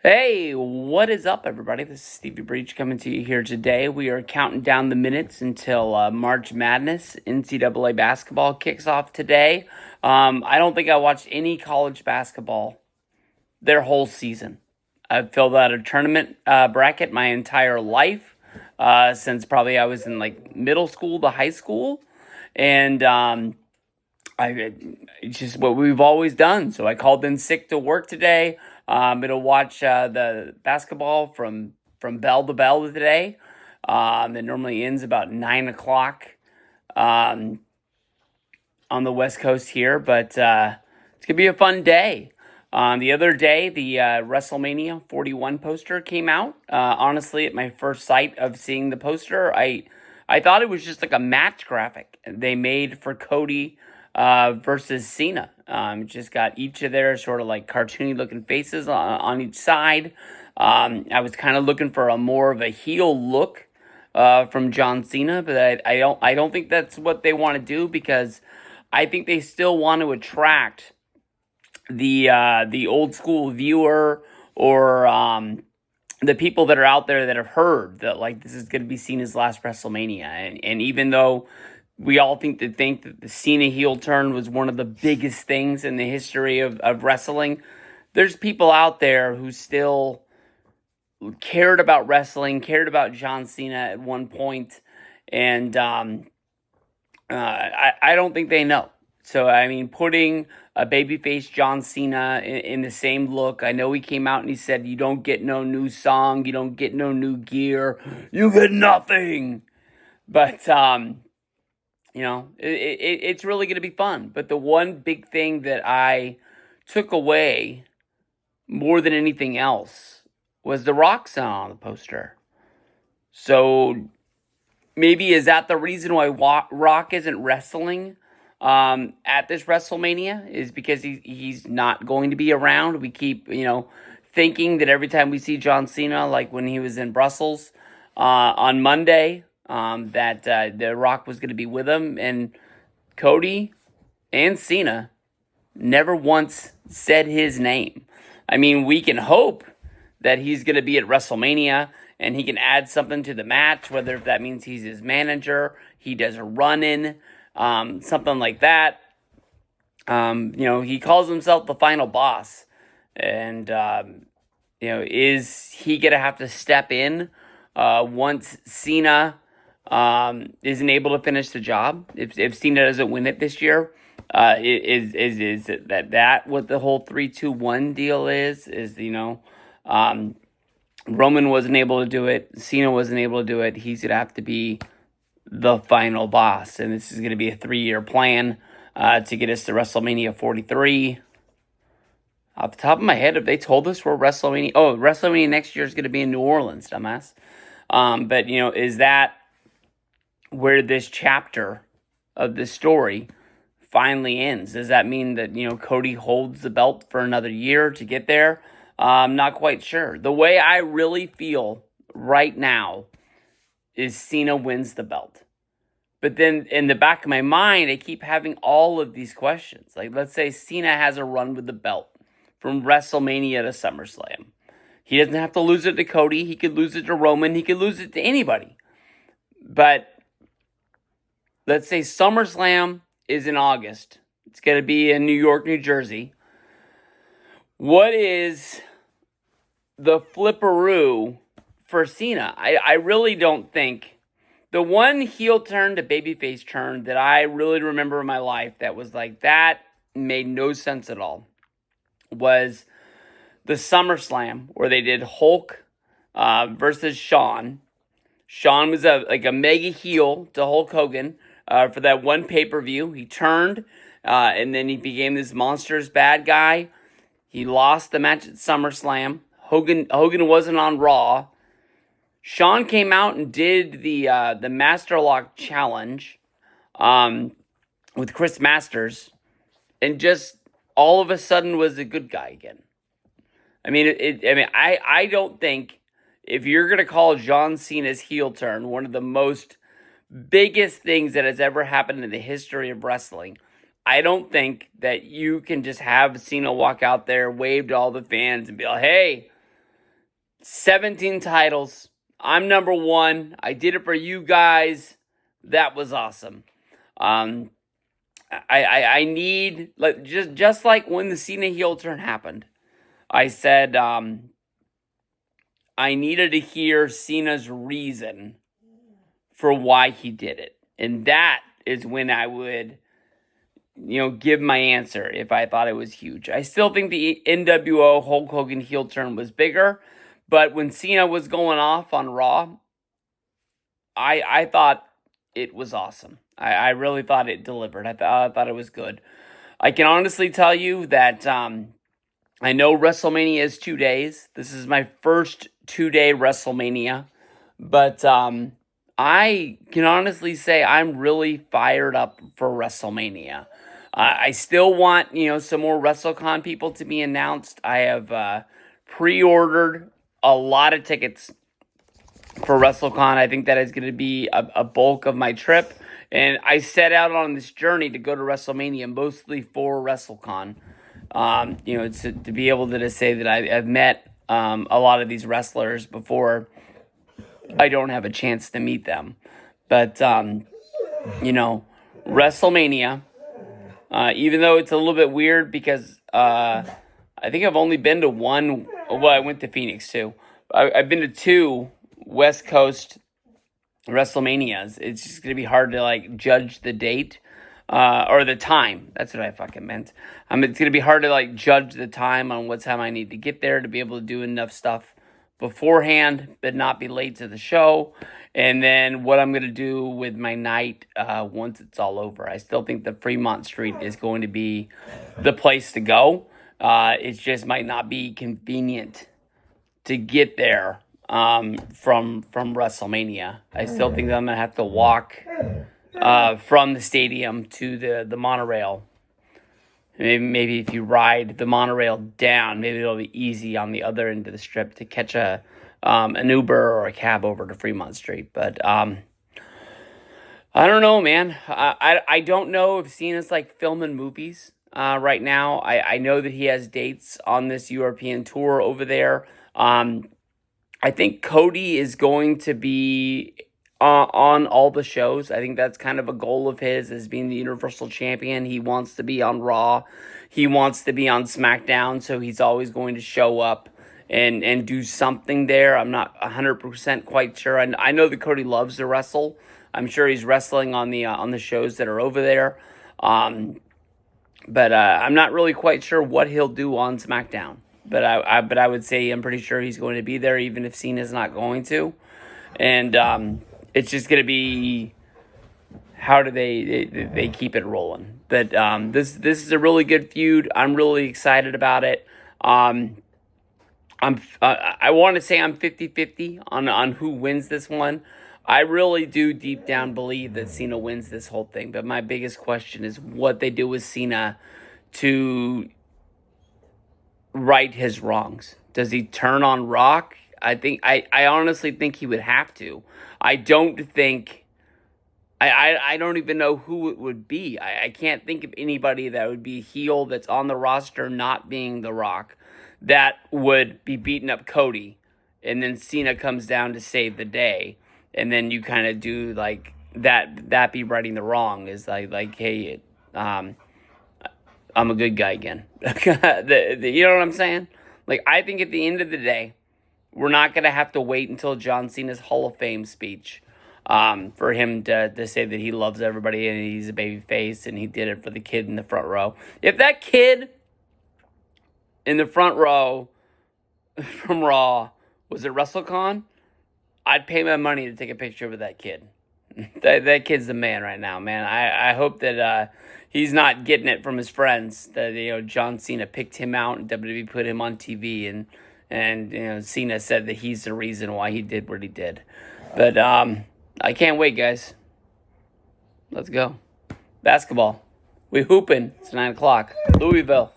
Hey, what is up, everybody? This is Stevie Breach coming to you here today. We are counting down the minutes until March Madness. NCAA basketball kicks off today. I don't think I watched any college basketball their whole season. I've filled out a tournament bracket my entire life since probably I was in like middle school to high school, and it's just what we've always done. So I called in sick to work today. I'm gonna watch the basketball from bell to bell today. It normally ends about 9 o'clock um, on the West Coast here, but it's gonna be a fun day. The other day, the WrestleMania 41 poster came out. Honestly, at my first sight of seeing the poster, I thought it was just like a match graphic they made for Cody versus Cena. Just got each of their sort of like cartoony looking faces on each side. I was kind of looking for a more of a heel look from John Cena, but I don't think that's what they want to do, because I think they still want to attract the old school viewer, or the people that are out there that have heard that like this is going to be Cena's last WrestleMania, and even though we all think that the Cena heel turn was one of the biggest things in the history of wrestling, there's people out there who still cared about wrestling, cared about John Cena at one point, and I don't think they know. So, I mean, putting a babyface John Cena in the same look, I know he came out and he said, you don't get no new song, you don't get no new gear, you get nothing. But, it's really going to be fun. But the one big thing that I took away more than anything else was the Rock song on the poster. So maybe is that the reason why Rock isn't wrestling at this WrestleMania, is because he's not going to be around? We keep, thinking that every time we see John Cena, like when he was in Brussels on Monday, that The Rock was going to be with him, and Cody and Cena never once said his name. I mean, we can hope that he's going to be at WrestleMania and he can add something to the match, whether if that means he's his manager, he does a run-in, something like that. He calls himself the final boss. And, is he going to have to step in once Cena isn't able to finish the job? If Cena doesn't win it this year, is it that what the whole 3-2-1 deal is? Roman wasn't able to do it. Cena wasn't able to do it. He's going to have to be the final boss. And this is going to be a 3-year plan to get us to WrestleMania 43. Off the top of my head, have they told us where WrestleMania... Oh, WrestleMania next year is going to be in New Orleans, dumbass. But, is that where this chapter of the story finally ends? Does that mean that, Cody holds the belt for another year to get there? I'm not quite sure. The way I really feel right now is Cena wins the belt. But then in the back of my mind, I keep having all of these questions. Like, let's say Cena has a run with the belt from WrestleMania to SummerSlam. He doesn't have to lose it to Cody. He could lose it to Roman. He could lose it to anybody. But let's say SummerSlam is in August. It's going to be in New York, New Jersey. What is the flipperoo for Cena? I really don't think. The one heel turn to babyface turn that I really remember in my life that was like, that made no sense at all, was the SummerSlam where they did Hulk versus Shawn. Shawn was a mega heel to Hulk Hogan for that one pay-per-view. He turned, and then he became this monstrous bad guy. He lost the match at SummerSlam. Hogan wasn't on Raw. Shawn came out and did the Master Lock Challenge with Chris Masters, and just all of a sudden was a good guy again. I mean, I don't think, if you're going to call John Cena's heel turn one of the most biggest things that has ever happened in the history of wrestling, I don't think that you can just have Cena walk out there, wave to all the fans, and be like, hey, 17 titles. I'm number one. I did it for you guys. That was awesome. I need, like, just like when the Cena heel turn happened, I said I needed to hear Cena's reason for why he did it. And that is when I would, give my answer if I thought it was huge. I still think the NWO Hulk Hogan heel turn was bigger, but when Cena was going off on Raw, I thought it was awesome. I really thought it delivered. I thought it was good. I can honestly tell you that I know WrestleMania is 2 days. This is my first 2-day WrestleMania. But I can honestly say I'm really fired up for WrestleMania. I still want, some more WrestleCon people to be announced. I have pre-ordered a lot of tickets for WrestleCon. I think that is going to be a bulk of my trip. And I set out on this journey to go to WrestleMania mostly for WrestleCon. To be able to say that I've met a lot of these wrestlers before I don't have a chance to meet them. But, WrestleMania, even though it's a little bit weird because I think I've only been to one. Well, I went to Phoenix too. I've been to 2 West Coast WrestleManias. It's just going to be hard to judge the date or the time. That's what I fucking meant. It's going to be hard to judge the time on what time I need to get there to be able to do enough stuff beforehand but not be late to the show. And then what I'm going to do with my night once it's all over. I still think the Fremont Street is going to be the place to go. It just might not be convenient to get there from WrestleMania. I still think that I'm going to have to walk from the stadium to the monorail. Maybe if you ride the monorail down, maybe it'll be easy on the other end of the strip to catch an Uber or a cab over to Fremont Street. But I don't know, man. I don't know if Cena's filming movies right now. I know that he has dates on this European tour over there. I think Cody is going to be on all the shows. I think that's kind of a goal of his as being the Universal Champion. He wants to be on Raw. He wants to be on SmackDown, so he's always going to show up and do something there. I'm not 100% quite sure. I know that Cody loves to wrestle. I'm sure he's wrestling on the shows that are over there. But I'm not really quite sure what he'll do on SmackDown. But I would say I'm pretty sure he's going to be there, even if Cena's not going to. And it's just going to be how do they keep it rolling. But this is a really good feud. I'm really excited about it. I want to say I'm 50-50 on who wins this one. I really do deep down believe that Cena wins this whole thing. But my biggest question is what they do with Cena to right his wrongs. Does he turn on Rock? I honestly think he would have to. I don't think I don't even know who it would be. I can't think of anybody that would be heel that's on the roster not being The Rock that would be beating up Cody and then Cena comes down to save the day and then you kind of do that be righting the wrong is hey, I'm a good guy again. You know what I'm saying? I think at the end of the day, we're not going to have to wait until John Cena's Hall of Fame speech for him to say that he loves everybody and he's a baby face and he did it for the kid in the front row. If that kid in the front row from Raw was at WrestleCon, I'd pay my money to take a picture with that kid. That kid's the man right now, man. I hope that he's not getting it from his friends that John Cena picked him out and WWE put him on TV and Cena said that he's the reason why he did what he did. But I can't wait, guys. Let's go. Basketball. We hooping. It's 9 o'clock. Louisville.